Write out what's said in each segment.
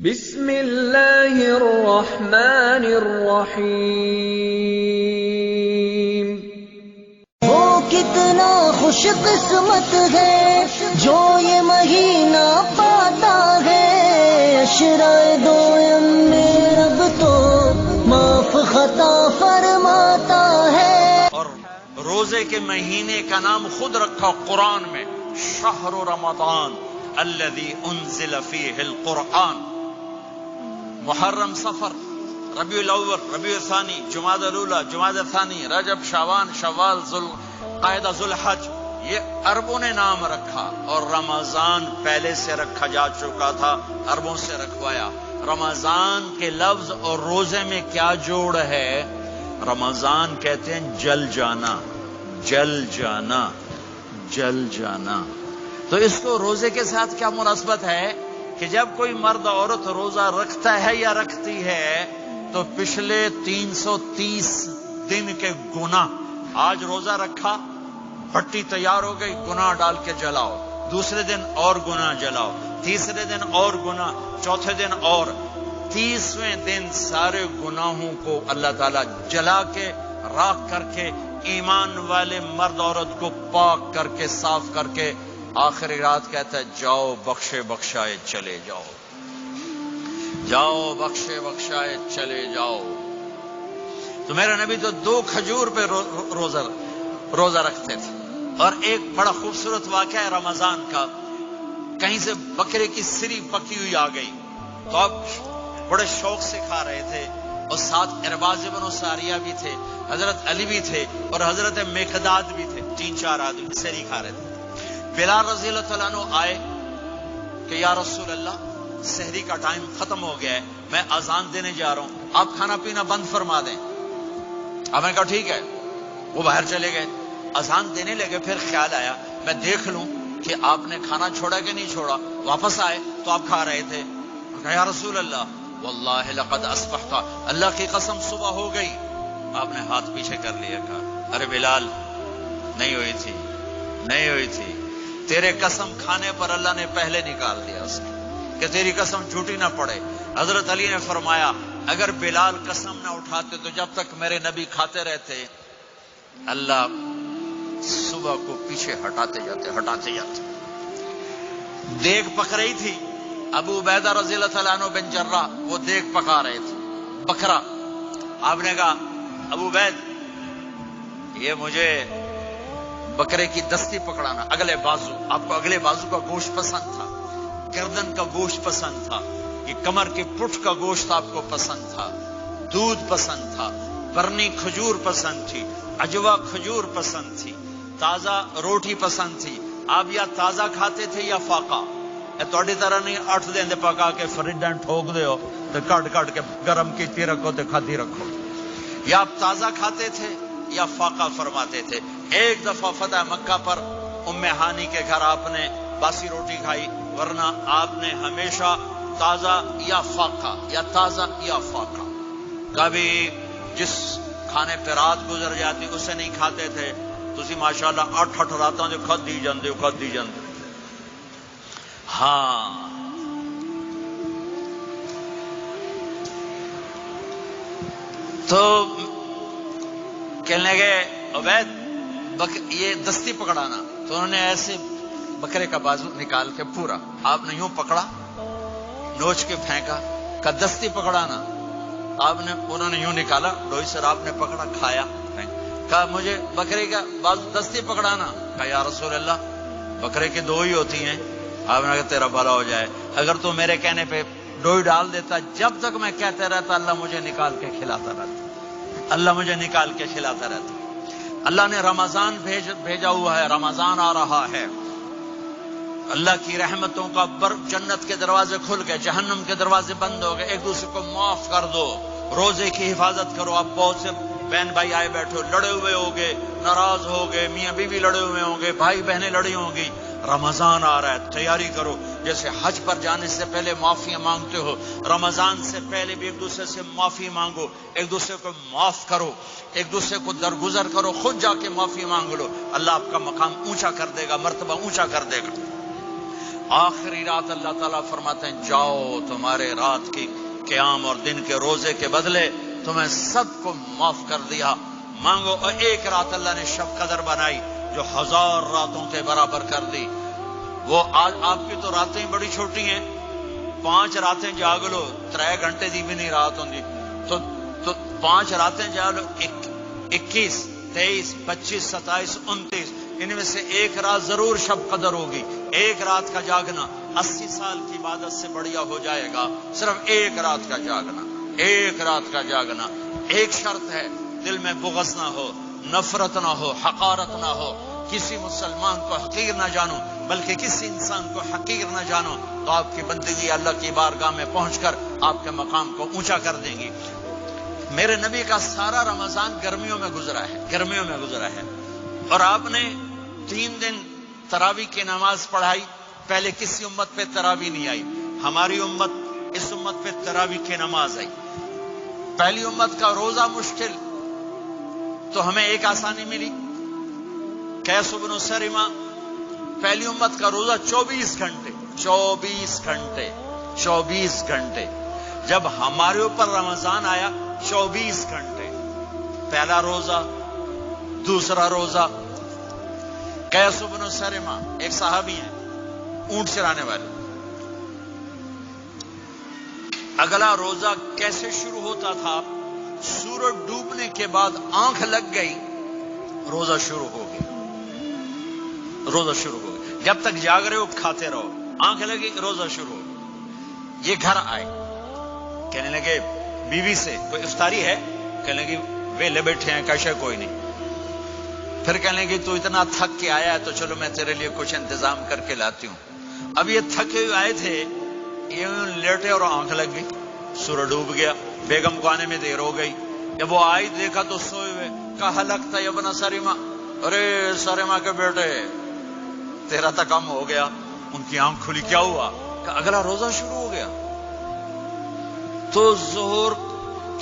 بسم اللہ الرحمن الرحیم۔ وہ کتنا خوش قسمت ہے جو یہ مہینہ پاتا ہے، عشرۂ دوم میں رب تو معاف خطا فرماتا ہے۔ اور روزے کے مہینے کا نام خود رکھا قرآن میں، شہر رمضان الذی انزل فیہ القرآن۔ محرم، صفر، ربیع الاول، ربیع الثانی، جمادی الاولی، جمادی الثانی، رجب، شعبان، شوال، ذوالقعدہ، ذوالحج، یہ عربوں نے نام رکھا، اور رمضان پہلے سے رکھا جا چکا تھا، عربوں سے رکھوایا۔ رمضان کے لفظ اور روزے میں کیا جوڑ ہے؟ رمضان کہتے ہیں جل جانا، جل جانا، جل جانا۔ تو اس کو روزے کے ساتھ کیا مناسبت ہے کہ جب کوئی مرد عورت روزہ رکھتا ہے یا رکھتی ہے تو پچھلے 330 دن کے گناہ، آج روزہ رکھا، بھٹی تیار ہو گئی، گناہ ڈال کے جلاؤ، دوسرے دن اور گناہ جلاؤ، تیسرے دن اور گناہ، چوتھے دن اور، 30ویں دن سارے گناہوں کو اللہ تعالیٰ جلا کے، راکھ کر کے، ایمان والے مرد عورت کو پاک کر کے، صاف کر کے، آخری رات کہتا ہے جاؤ بخشے بخشائے چلے جاؤ، جاؤ بخشے بخشائے چلے جاؤ۔ تو میرا نبی تو 2 کھجور پہ روزہ رکھتے تھے۔ اور ایک بڑا خوبصورت واقعہ ہے رمضان کا، کہیں سے بکرے کی سری پکی ہوئی آ گئی تو اب بڑے شوق سے کھا رہے تھے، اور ساتھ ارباز بن ساریہ بھی تھے، حضرت علی بھی تھے، اور حضرت مقداد بھی تھے، 3-4 آدمی سری کھا رہے تھے۔ بلال رضی اللہ تعالیٰ عنہ آئے کہ یا رسول اللہ، سحری کا ٹائم ختم ہو گیا ہے، میں اذان دینے جا رہا ہوں، آپ کھانا پینا بند فرما دیں۔ آپ نے کہا ٹھیک ہے۔ وہ باہر چلے گئے، اذان دینے لگے، پھر خیال آیا میں دیکھ لوں کہ آپ نے کھانا چھوڑا کہ نہیں چھوڑا۔ واپس آئے تو آپ کھا رہے تھے۔ کہا یا رسول اللہ واللہ لقد اصبحت، اللہ کی قسم صبح ہو گئی۔ آپ نے ہاتھ پیچھے کر لیا، کہا ارے بلال، نہیں ہوئی تھی، نہیں ہوئی تھی، تیرے قسم کھانے پر اللہ نے پہلے نکال دیا اس کو، کہ تیری قسم جھوٹی نہ پڑے۔ حضرت علی نے فرمایا اگر بلال قسم نہ اٹھاتے تو جب تک میرے نبی کھاتے رہتے، اللہ صبح کو پیچھے ہٹاتے جاتے۔ دیگ پک رہی تھی، ابو عبیدہ رضی اللہ تعالیٰ عنہ بن جراح وہ دیگ پکا رہے تھے، بکرا۔ آپ نے کہا ابو عبید، یہ مجھے بکرے کی دستی پکڑانا، اگلے بازو، آپ کو اگلے بازو کا گوشت پسند تھا، گردن کا گوشت پسند تھا، یہ کمر کے پٹھ کا گوشت آپ کو پسند تھا، دودھ پسند تھا، برنی کھجور پسند تھی، عجوا کھجور پسند تھی، تازہ روٹی پسند تھی۔ آپ یا تازہ کھاتے تھے یا فاقہ، تھوڑی طرح نہیں 8 دن پکا کے فریج ٹھوک دے ہو تو کٹ کے گرم کیتی رکھو تو کھاتی رکھو، یا آپ تازہ کھاتے تھے یا فاقہ فرماتے تھے۔ ایک دفعہ فتح مکہ پر ام ہانی کے گھر آپ نے باسی روٹی کھائی، ورنہ آپ نے ہمیشہ تازہ یا فاقہ، یا تازہ یا فاقہ، کبھی جس کھانے پہ رات گزر جاتی اسے نہیں کھاتے تھے۔ تسی ماشاءاللہ 8 راتاں جو کھدی جاندے ہو۔ ہاں، تو کہنے لگے عبید یہ دستی پکڑانا، تو انہوں نے ایسے بکرے کا بازو نکال کے پورا، آپ نے یوں پکڑا، نوچ کے پھینکا، کہا دستی پکڑانا، انہوں نے یوں نکالا، ڈوئی سر آپ نے پکڑا، کھایا، کہا مجھے بکرے کا بازو دستی پکڑانا۔ کہا یا رسول اللہ بکرے کی 2 ہی ہوتی ہیں۔ آپ نے کہا تیرا بھلا ہو جائے، اگر تو میرے کہنے پہ ڈوئی ڈال دیتا، جب تک میں کہتے رہتا اللہ مجھے نکال کے کھلاتا رہتا، اللہ مجھے نکال کے کھلاتا رہتا۔ اللہ نے رمضان بھیجا ہوا ہے، رمضان آ رہا ہے، اللہ کی رحمتوں کا جنت کے دروازے کھل گئے، جہنم کے دروازے بند ہو گئے، ایک دوسرے کو معاف کر دو، روزے کی حفاظت کرو۔ آپ بہت سے بہن بھائی آئے بیٹھے ہو، لڑے ہوئے ہوگے، ناراض ہوگے، میاں بیوی لڑے ہوئے ہوں گے، بھائی بہنیں لڑی ہوں گی۔ رمضان آ رہا ہے، تیاری کرو۔ جیسے حج پر جانے سے پہلے معافی مانگتے ہو، رمضان سے پہلے بھی ایک دوسرے سے معافی مانگو، ایک دوسرے کو معاف کرو، ایک دوسرے کو درگزر کرو، خود جا کے معافی مانگ لو، اللہ آپ کا مقام اونچا کر دے گا، مرتبہ اونچا کر دے گا۔ آخری رات اللہ تعالیٰ فرماتے ہیں جاؤ تمہارے رات کی قیام اور دن کے روزے کے بدلے تمہیں سب کو معاف کر دیا، مانگو۔ اور ایک رات اللہ نے شب قدر بنائی جو 1000 راتوں کے برابر کر دی۔ وہ آج آپ کی تو راتیں بڑی چھوٹی ہیں، 5 راتیں جاگ لو 3 گھنٹے دی بھی نہیں رات ہوندی، تو 5 راتیں جاگ لو 21 23 25 27 29، ان میں سے ایک رات ضرور شب قدر ہوگی۔ ایک رات کا جاگنا 80 سال کی عبادت سے بڑھیا ہو جائے گا، صرف ایک رات کا جاگنا، ایک رات کا جاگنا۔ ایک شرط ہے، دل میں بغض نہ ہو، نفرت نہ ہو، حقارت نہ ہو، کسی مسلمان کو حقیر نہ جانو، بلکہ کسی انسان کو حقیر نہ جانو، تو آپ کی بندگی اللہ کی بارگاہ میں پہنچ کر آپ کے مقام کو اونچا کر دیں گی۔ میرے نبی کا سارا رمضان گرمیوں میں گزرا ہے، گرمیوں میں گزرا ہے، اور آپ نے 3 دن تراویح کی نماز پڑھائی۔ پہلے کسی امت پہ تراویح نہیں آئی، ہماری امت، اس امت پہ تراویح کی نماز آئی۔ پہلی امت کا روزہ مشکل، تو ہمیں ایک آسانی ملی، قیس بن سرمہ۔ پہلی امت کا روزہ 24 گھنٹے 24 گھنٹے 24 گھنٹے، جب ہمارے اوپر رمضان آیا 24 گھنٹے، پہلا روزہ، دوسرا روزہ۔ قیس بن سرمہ ایک صحابی ہیں، اونٹ چرانے والے۔ اگلا روزہ کیسے شروع ہوتا تھا؟ سورج ڈوبنے کے بعد آنکھ لگ گئی، روزہ شروع ہو گیا، روزہ شروع ہو گیا۔ جب تک جاگ رہے ہو کھاتے رہو، آنکھ لگی روزہ شروع ہو گیا۔ یہ گھر آئے، کہنے لگے بیوی سے کوئی افطاری ہے؟ کہنے لگے ویلے بیٹھے ہیں، کیسے کوئی نہیں۔ پھر کہنے لگے تو اتنا تھک کے آیا ہے تو چلو میں تیرے لیے کچھ انتظام کر کے لاتی ہوں۔ اب یہ تھکے ہوئے آئے تھے، یہ لیٹے اور آنکھ لگ گئی، سورج ڈوب گیا، بیگم کو آنے میں دیر ہو گئی۔ جب وہ آئی دیکھا تو سوئے ہوئے، کہا لگتا ہے ابن سرمہ، ارے سرمہ کے بیٹے تیرا تو کم ہو گیا۔ ان کی آنکھ کھلی، کیا ہوا؟ کہ اگلا روزہ شروع ہو گیا۔ تو ظہر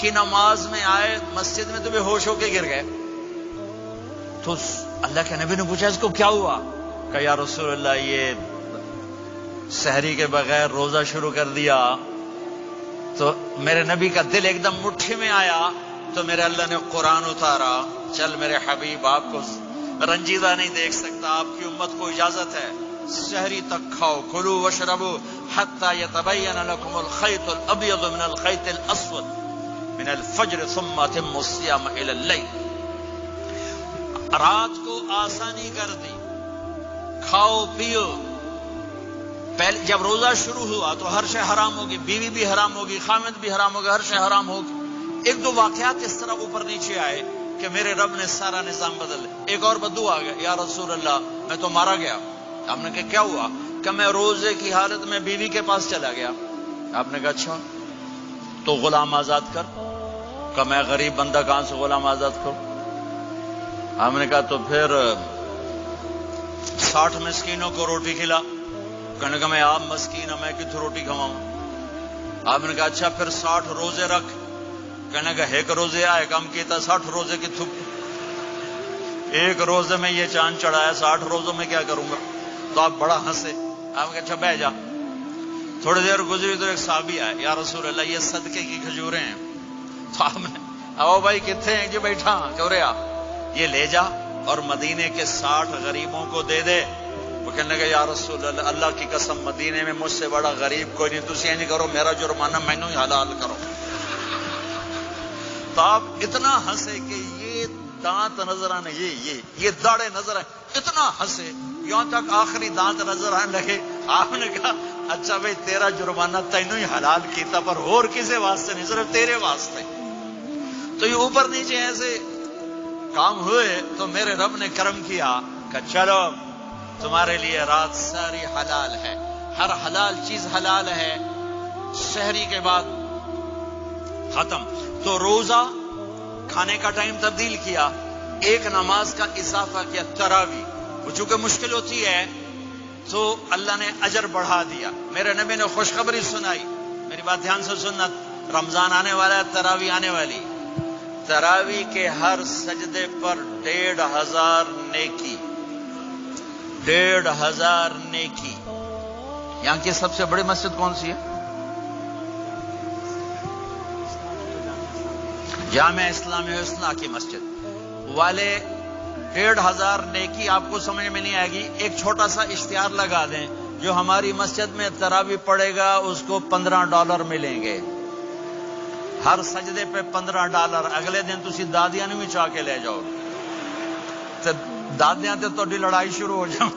کی نماز میں آئے مسجد میں تو بے ہوش ہو کے گر گئے۔ تو اللہ کے نبی نے پوچھا اس کو کیا ہوا؟ کہ یا رسول اللہ یہ سحری کے بغیر روزہ شروع کر دیا۔ تو میرے نبی کا دل ایک دم مٹھی میں آیا، تو میرے اللہ نے قرآن اتارا، چل میرے حبیب آپ کو رنجیدہ نہیں دیکھ سکتا، آپ کی امت کو اجازت ہے سحری تک کھاؤ، کلوا واشربوا حتی یتبین لکم الخیط الابیض من الخیط الاسود من الفجر ثم اتموا الصیام الی اللیل۔ رات کو آسانی کر دی، کھاؤ پیو۔ پہلے جب روزہ شروع ہوا تو ہر شے حرام ہوگی، بیوی بھی حرام ہوگی، خامد بھی حرام ہوگا، ہر شے حرام ہوگی۔ ایک دو واقعات اس طرح اوپر نیچے آئے کہ میرے رب نے سارا نظام بدل دیا۔ ایک اور بدو آ گیا، یا رسول اللہ میں تو مارا گیا۔ آپ نے کہا کیا ہوا؟ کہ میں روزے کی حالت میں بیوی کے پاس چلا گیا۔ آپ نے کہا اچھا تو غلام آزاد کر۔ کہ میں غریب بندہ کہاں سے غلام آزاد کروں؟ ہم نے کہا تو پھر 60 مسکینوں کو روٹی کھلا۔ کہنے کا میں آپ مسکین ہوں، میں کتوں روٹی کھواؤں؟ آپ نے کہا اچھا پھر 60 روزے رکھ۔ کہنے کا ایک روزے آئے کم کیتا، 60 روزے کی تھپ، ایک روزے میں یہ چاند چڑھایا، 60 روزوں میں کیا کروں گا؟ تو آپ بڑا ہنسے۔ آپ نے کہا اچھا بہ جا۔ تھوڑی دیر گزری تو ایک صحابی آئے، یا رسول اللہ یہ صدقے کی کھجوریں ہیں۔ تو آپ نے او بھائی کتنے ہیں؟ جی بیٹھا کیوں رہے آپ، یہ لے جا اور مدینے کے 60 غریبوں کو دے دے۔ وہ کہنے لگا یا رسول اللہ اللہ کی قسم مدینے میں مجھ سے بڑا غریب کوئی نہیں، تسی یہ نہیں کرو میرا جرمانہ مینوں ہی حلال کرو۔ تو آپ اتنا ہنسے کہ یہ دانت نظر آنے، یہ داڑے نظر آئے، اتنا ہنسے یہاں تک آخری دانت نظر آنے لگے۔ آپ نے کہا اچھا بھائی تیرا جرمانہ تینوں ہی حلال کیتا، پر اور کسی واسطے نہیں، صرف تیرے واسطے۔ تو یہ اوپر نیچے ایسے کام ہوئے تو میرے رب نے کرم کیا کہ چلو تمہارے لیے رات ساری حلال ہے، ہر حلال چیز حلال ہے۔ سحری کے بعد ختم۔ تو روزہ کھانے کا ٹائم تبدیل کیا، ایک نماز کا اضافہ کیا، تراویح۔ وہ چونکہ مشکل ہوتی ہے تو اللہ نے اجر بڑھا دیا۔ میرے نبی نے خوشخبری سنائی، میری بات دھیان سے سننا، رمضان آنے والا ہے، تراویح آنے والی۔ تراویح کے ہر سجدے پر 1500 نیکی، 1500 نیکی۔ یہاں کی سب سے بڑی مسجد کون سی ہے؟ جامع اسلامی حسنہ کی مسجد والے 1500 نیکی آپ کو سمجھ میں نہیں آئے گی. ایک چھوٹا سا اشتہار لگا دیں، جو ہماری مسجد میں تراویح پڑے گا اس کو $15 ملیں گے، ہر سجدے پہ $15. اگلے دن تسی دادیاں نہیں چاہ کے لے جاؤ تے دادیاں تے تہاڈی لڑائی شروع ہو جاؤ.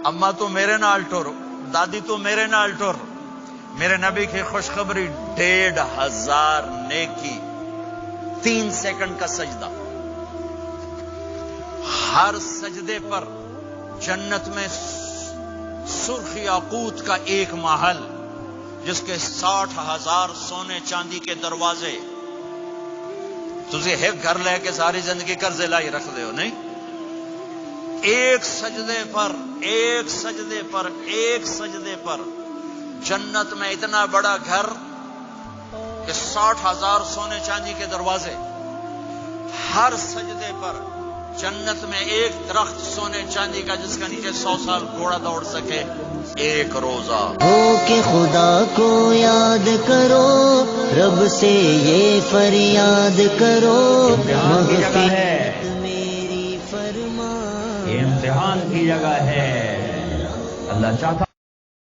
اما تو میرے نال ٹر، دادی تو میرے نال ٹر. میرے نبی کی خوشخبری 1500 نیکی، 3 سیکنڈ کا سجدہ. ہر سجدے پر جنت میں سرخ یاقوت کا ایک محل جس کے 60,000 سونے چاندی کے دروازے. تجھے ایک گھر لے کے ساری زندگی قرضے لائی رکھ دے ہو نہیں؟ ایک سجدے پر جنت میں اتنا بڑا گھر کہ 60,000 سونے چاندی کے دروازے. ہر سجدے پر جنت میں ایک درخت سونے چاندی کا جس کا نیچے 100 سال گھوڑا دوڑ سکے. ایک روزہ ہو کہ خدا کو یاد کرو، رب سے یہ فریاد کرو، مغفرت میری فرما. یہ امتحان کی جگہ ہے. اللہ چاہتا